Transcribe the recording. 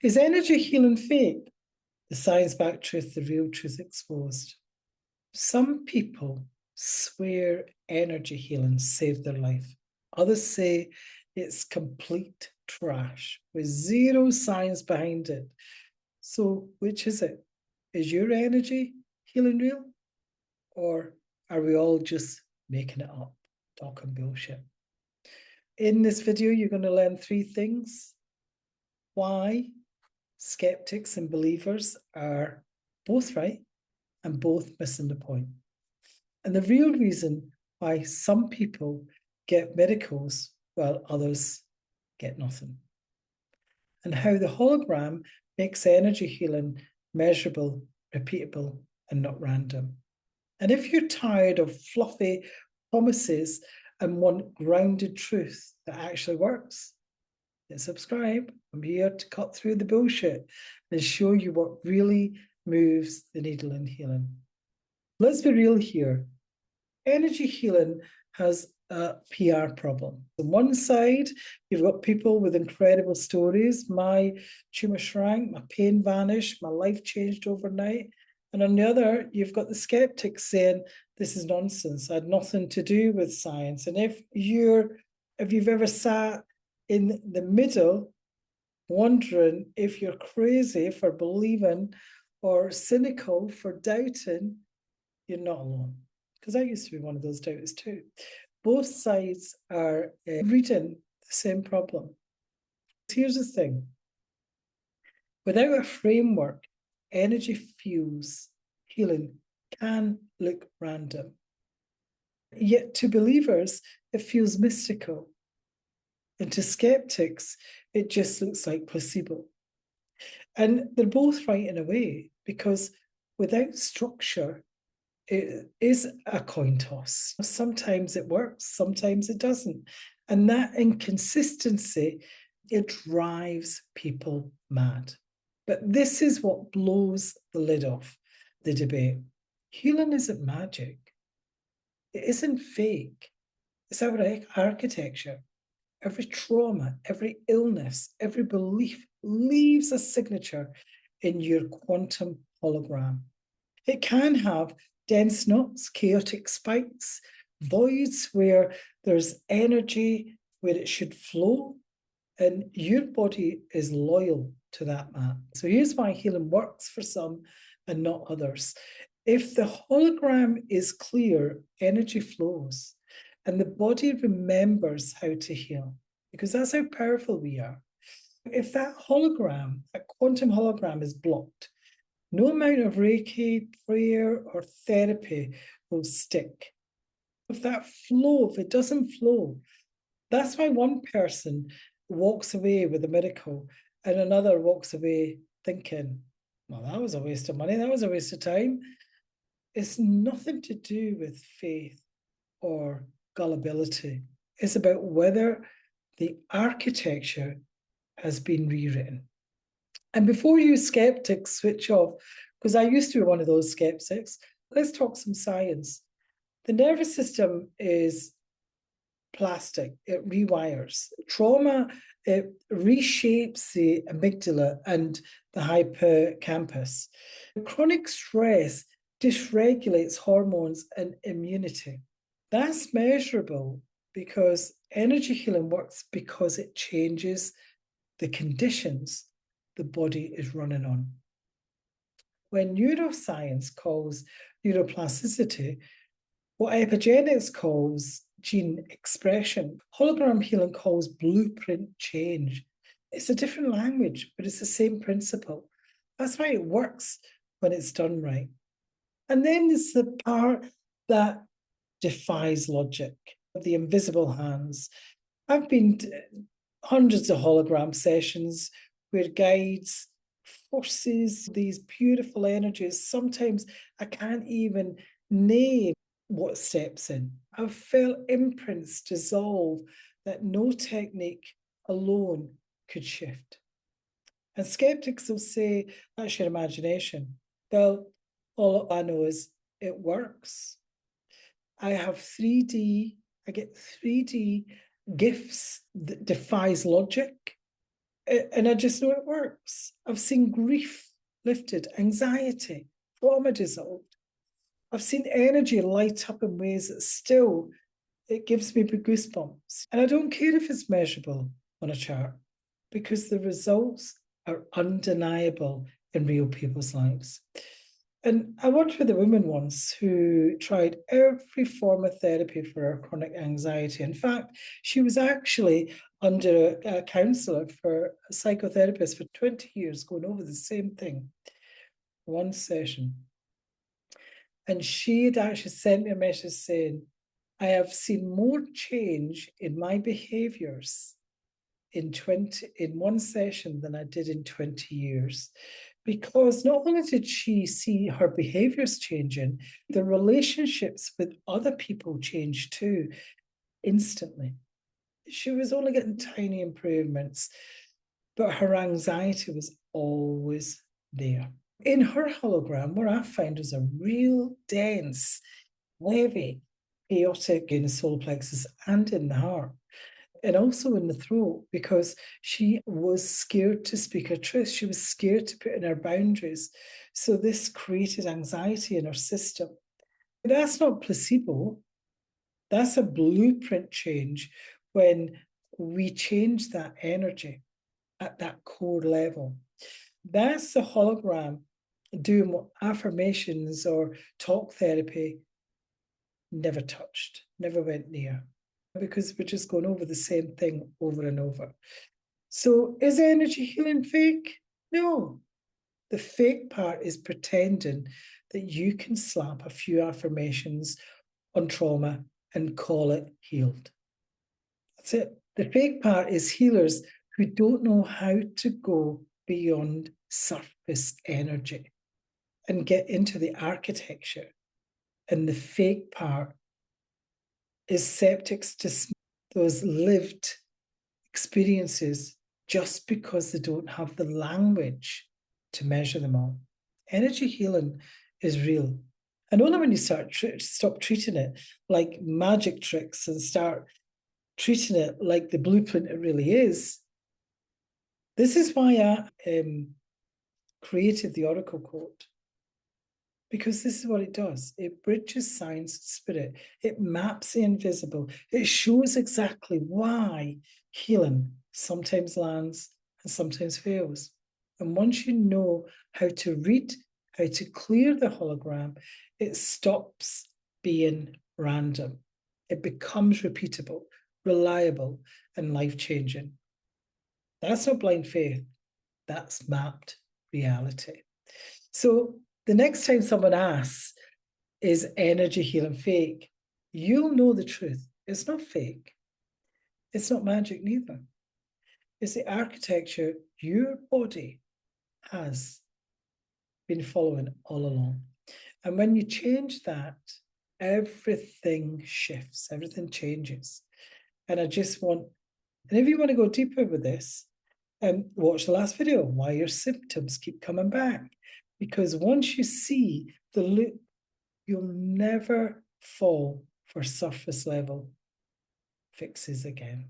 Is energy healing fake? The science-backed truth, the real truth exposed. Some people swear energy healing saved their life. Others say it's complete trash with zero science behind it. So which is it? Is your energy healing real? Or are we all just making it up, talking bullshit? In this video, you're going to learn 3 things. Why skeptics and believers are both right and both missing the point. And the real reason why some people get miracles while others get nothing. And how the hologram makes energy healing measurable, repeatable, and not random. And if you're tired of fluffy promises and want grounded truth that actually works, then subscribe. I'm here to cut through the bullshit and show you what really moves the needle in healing. Let's be real here. Energy healing has a PR problem. On one side, you've got people with incredible stories. My tumor shrank, my pain vanished, my life changed overnight. And on the other, you've got the skeptics saying, this is nonsense. I had nothing to do with science. And if you've ever sat in the middle, wondering if you're crazy for believing or cynical for doubting, you're not alone. Because I used to be one of those doubters too. Both sides are reading the same problem. Here's the thing. Without a framework, energy fuels healing can look random. Yet to believers, it feels mystical. And to skeptics, it just looks like placebo. And they're both right in a way, because without structure, it is a coin toss. Sometimes it works, sometimes it doesn't. And that inconsistency, it drives people mad. But this is what blows the lid off the debate. Healing isn't magic. It isn't fake. It's our architecture. Every trauma, every illness, every belief leaves a signature in your quantum hologram. It can have dense knots, chaotic spikes, voids where there's energy where it should flow, and your body is loyal to that map. So here's why healing works for some and not others. If the hologram is clear, energy flows, and the body remembers how to heal, because that's how powerful we are. If that hologram, that quantum hologram, is blocked, no amount of Reiki, prayer, or therapy will stick. If that flow, if it doesn't flow, that's why one person walks away with a miracle and another walks away thinking, well, that was a waste of money, that was a waste of time. It's nothing to do with faith or gullibility. It's about whether the architecture has been rewritten. And before you skeptics switch off, because I used to be one of those skeptics, let's talk some science. The nervous system is plastic, it rewires. Trauma, it reshapes the amygdala and the hippocampus. Chronic stress dysregulates hormones and immunity. That's measurable because energy healing works because it changes the conditions the body is running on. When neuroscience calls neuroplasticity, what epigenetics calls gene expression, hologram healing calls blueprint change. It's a different language, but it's the same principle. That's why it works when it's done right. And then there's the part that defies logic, the invisible hands. I've been to hundreds of hologram sessions where guides, forces, these beautiful energies, sometimes I can't even name what steps in. I've felt imprints dissolve that no technique alone could shift. And skeptics will say, that's your imagination. Well, all I know is it works. I have 3D, I get 3D gifts that defies logic. And I just know it works. I've seen grief lifted, anxiety, trauma dissolved. I've seen energy light up in ways that still, it gives me goosebumps. And I don't care if it's measurable on a chart because the results are undeniable in real people's lives. And I worked with a woman once who tried every form of therapy for her chronic anxiety. In fact, she was actually under a counsellor for a psychotherapist for 20 years, going over the same thing, one session. And she had actually sent me a message saying, I have seen more change in my behaviors in one session than I did in 20 years. Because not only did she see her behaviors changing, the relationships with other people changed too, instantly. She was only getting tiny improvements, but her anxiety was always there. In her hologram, what I found was a real dense, heavy, chaotic in the solar plexus and in the heart, and also in the throat, because she was scared to speak her truth. She was scared to put in her boundaries. So this created anxiety in her system. That's not placebo. That's a blueprint change when we change that energy at that core level. That's the hologram doing what affirmations or talk therapy never touched, never went near, because we're just going over the same thing over and over. So is energy healing fake? No. The fake part is pretending that you can slap a few affirmations on trauma and call it healed. That's it. The fake part is healers who don't know how to go beyond surface energy and get into the architecture. And the fake part is skeptics dismiss those lived experiences just because they don't have the language to measure them all. Energy healing is real. And only when you stop treating it like magic tricks and start treating it like the blueprint it really is. This is why I created the Oracle Code, because this is what it does. It bridges science and spirit. It maps the invisible. It shows exactly why healing sometimes lands and sometimes fails. And once you know how to read, how to clear the hologram, it stops being random. It becomes repeatable, reliable, and life-changing. That's not blind faith. That's mapped reality. So the next time someone asks, is energy healing fake? You'll know the truth. It's not fake. It's not magic neither. It's the architecture your body has been following all along. And when you change that, everything shifts, everything changes. And I just want, and if you want to go deeper with this, watch the last video, why your symptoms keep coming back. Because once you see the loop, you'll never fall for surface level fixes again.